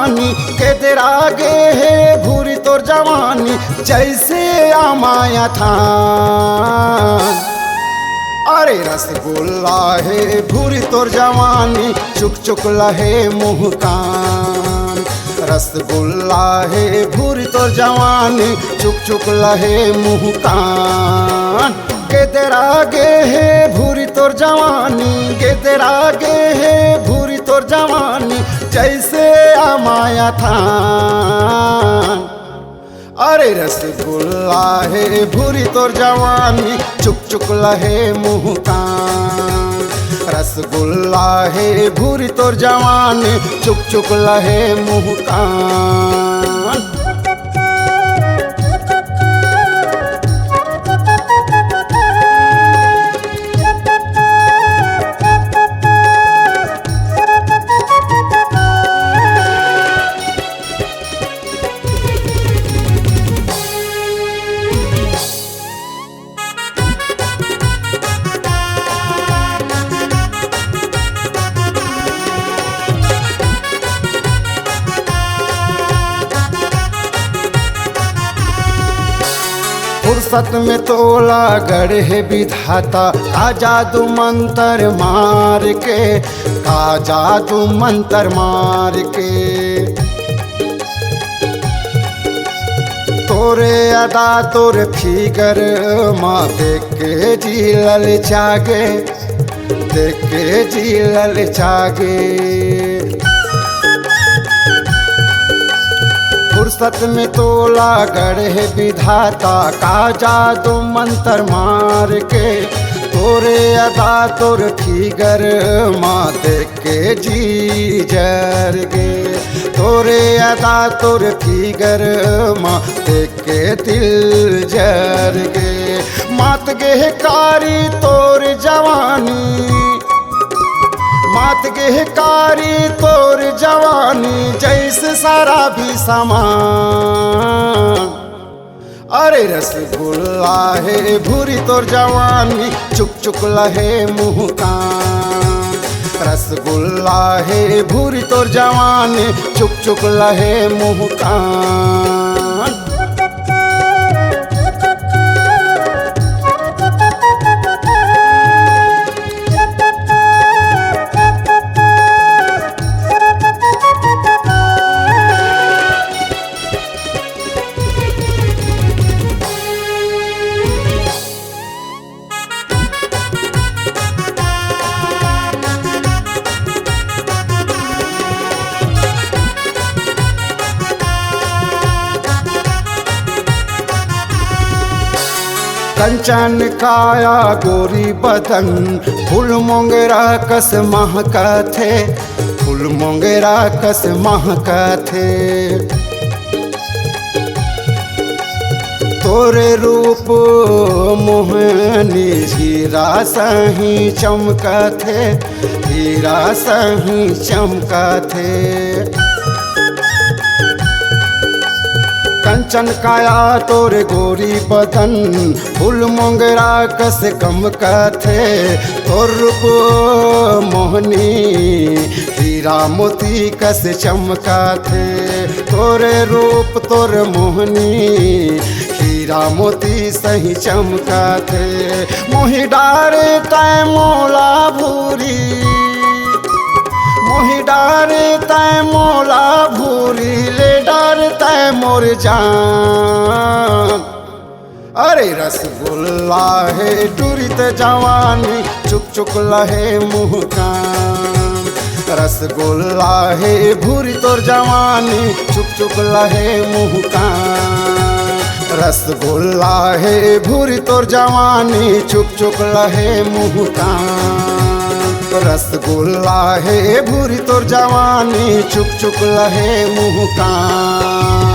जवानी के तेरा गे है भूरी तोर जवानी जैसे आमाया था। अरे रसगुल्ला है भूरी तोर जवानी चुक चुक लहे मुँह कान। रसगुल्ला है भूरी तोर जवानी चुक चुक लहे मुँह कान। के तेरा गे है भूरी तोर जवानी के तेरा गे है भूरी तोर जवानी जैसे आमाया था। अरे रसगुल्ला है भूरी तोर जवानी चुक चुक लहे मुँह कान। रसगुल्ला है भूरी तोर जवानी चुक चुक लहे मुँह कान। फुर्सत में तोला गढ़े विधाता का जादू मंत्र मार के का जादू मंत्र मार के। तोरे अदा तोरे फिगर माँ देख के जी ललचागे देख के जी ललचागे। फुर्सत में तोला गढ़े विधाता का जादू मंत्र मार के। तोरे अदा तोर फिगर माँ देख के जी जर गे। तोरे अदा तोर फिगर माँ देख के दिल जर गे। मात गे कारी तोर जवानी मात गे कारी तोर जवानी जैसे सारा भी समान। अरे रसगुल्ला है भूरी तोर जवानी चुक चुक लहे मुँह कान। रसगुल्ला है भूरी तोर जवानी चुक चुक लहे मुँह कान। कंचन काया गोरी बदन फूल मोंगरा कस महका थे फूल मोंगरा कस महका थे। तोरे रूप मोहनी हीरा सही चमका थे हीरा सही चमका थे। कंचन काया तोरे गोरी बदन फूल मोंगरा कस कम कथे। तोर रूप मोहनी हीरा मोती कस चमका थे। तोरे रूप तोर मोहनी हीरा मोती सही चमका थे। मोहि डारे तय मोला भूरी मोहि डारे तय मोला भूरी ले डार तय मोर जान। अरे रसगुल्ला है टूरित जवानी चुक चुक लहे मुँह कान। रसगुल्ला है भूरी तोर जवानी चुक चुक लहे मुँह कान। रसगुल्ला है भूरी तोर जवानी चुक चुक लहे मुँह कान। रसगुल्ला है भूरी तोर जवानी चुक चुक लहे मुँह कान।